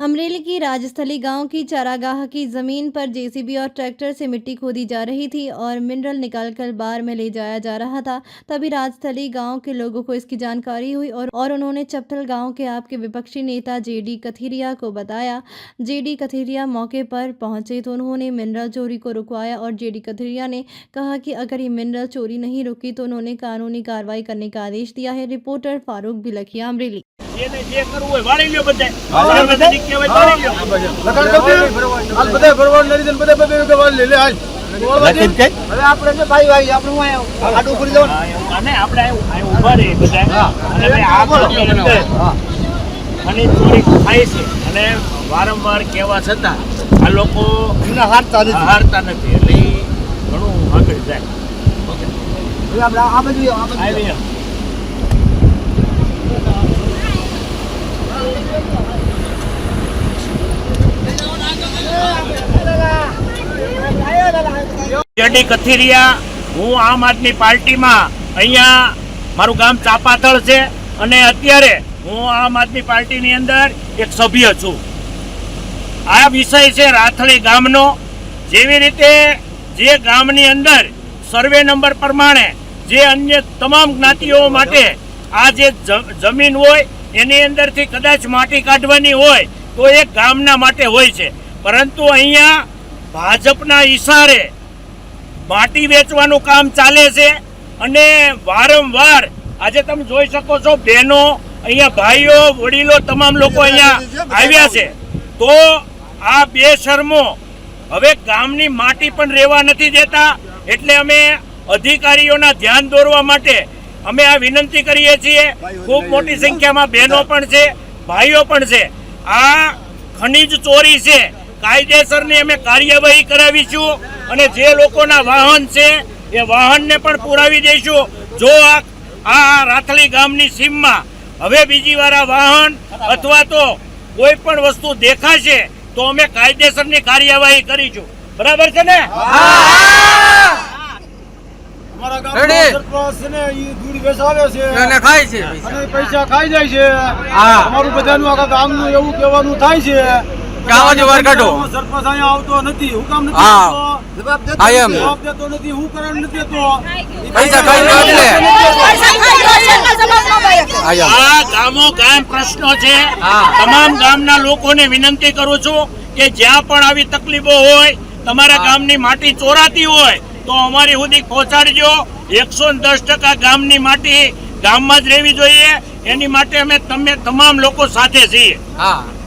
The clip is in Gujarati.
अमरेली की राजस्थली गांव की चारागाह की जमीन पर जेसीबी और ट्रैक्टर से मिट्टी खोदी जा रही थी और मिनरल निकालकर बार में ले जाया जा रहा था। तभी राजस्थली गांव के लोगों को इसकी जानकारी हुई और उन्होंने चप्पल गांव के आपके विपक्षी नेता जेडी कथीरिया को बताया। जेडी कथीरिया मौके पर पहुंचे तो उन्होंने मिनरल चोरी को रुकवाया और जेडी कथीरिया ने कहा कि अगर ये मिनरल चोरी नहीं रुकी तो उन्होंने कानूनी कार्रवाई करने का आदेश दिया है। रिपोर्टर फारूक बिलखिया, अमरेली। જે કરવું હોય વાળી લ્યો બધાય બધાય કહેવાય વાળી લ્યો લખન કબી હાલ બધાય ભરવાડ લઈ જન બધાય કે વાળી લે હાલ લખન કે હવે આપણે ને ભાઈ ભાઈ આપણે હું આડું કરી દઉં અને આપણે આ ઊભા રહી બધાય અને ભાઈ આ અને ચોરી થાય છે અને વારંવાર કહેવા છતાં આ લોકો એના હારતા નથી એટલે ઘણું આગળ જાય હવે આપણે આ બધું આવી જેડી કથીરિયા, હું આમ આદમી પાર્ટીમાં અહીંયા મારું ગામ ચાપાથળ છે અને અત્યારે હું આમ આદમી પાર્ટીની અંદર એક સભ્ય છું। આ વિષય છે રાથળી ગામનો। જેવી રીતે જે ગામની અંદર સર્વે નંબર પ્રમાણે જે અન્ય તમામ જ્ઞાતિઓ માટે આ જે જમીન હોય એની અંદરથી કદાચ માટી કાઢવાની હોય તો એ ગામના માટે હોય છે, પરંતુ અહીંયા ભાજપના ઈશારે માટી વેચવાનું કામ ચાલે છે અને વારંવાર આજે તમે જોઈ શકો છો બહેનો અહીંયા, ભાઈઓ, વડીલો તમામ લોકો અહીંયા આવ્યા છે। તો આ બેશરમો હવે ગામની માટી પણ રહેવા નથી દેતા, એટલે અમે અધિકારીઓના ધ્યાન દોરવા માટે અમે આ વિનંતી કરીએ છીએ। ખૂબ મોટી સંખ્યામાં બહેનો પણ છે, ભાઈઓ પણ છે। આ ખનીજ ચોરી છે, કાયદેસરની અમે કાર્યવાહી કરાવીશું અને જે લોકોના વાહન છે એ વાહનને પણ પુરાવી દઈશું। જો આ રાથળી ગામની સીમમાં હવે બીજી વાર આ વાહન અથવા તો કોઈ પણ વસ્તુ દેખાશે તો અમે કાયદેસરની કાર્યવાહી કરીશું। બરાબર છે ને? અમારા ગામનો સરપંચ છે ને ઈ દૂધ વેચાવે છે અને ખાય છે અને પૈસા ખાઈ જાય છે। અમારું બધાનું આખા ગામનું એવું કહેવાનું થાય છે કે આવો જ વાર કાઢો। સરપંચ અહીંયા આવતો નથી, હું કામ નથી આવતો, જવાબ દેતો નથી, હું કારણ નથી દેતો, પૈસા ખાઈ જાય। આ ગામો ગામ પ્રશ્નો છે। તમામ ગામના લોકોને વિનંતી કરું છું કે જ્યાં પણ આવી તકલીફો હોય, તમારા ગામની માટી ચોરાતી હોય તો અમારી સુધી પહોંચાડજો। 110% ગામની માટી ગામમાં જ રહેવી જોઈએ, એની માટે અમે તમે તમામ લોકો સાથે છીએ।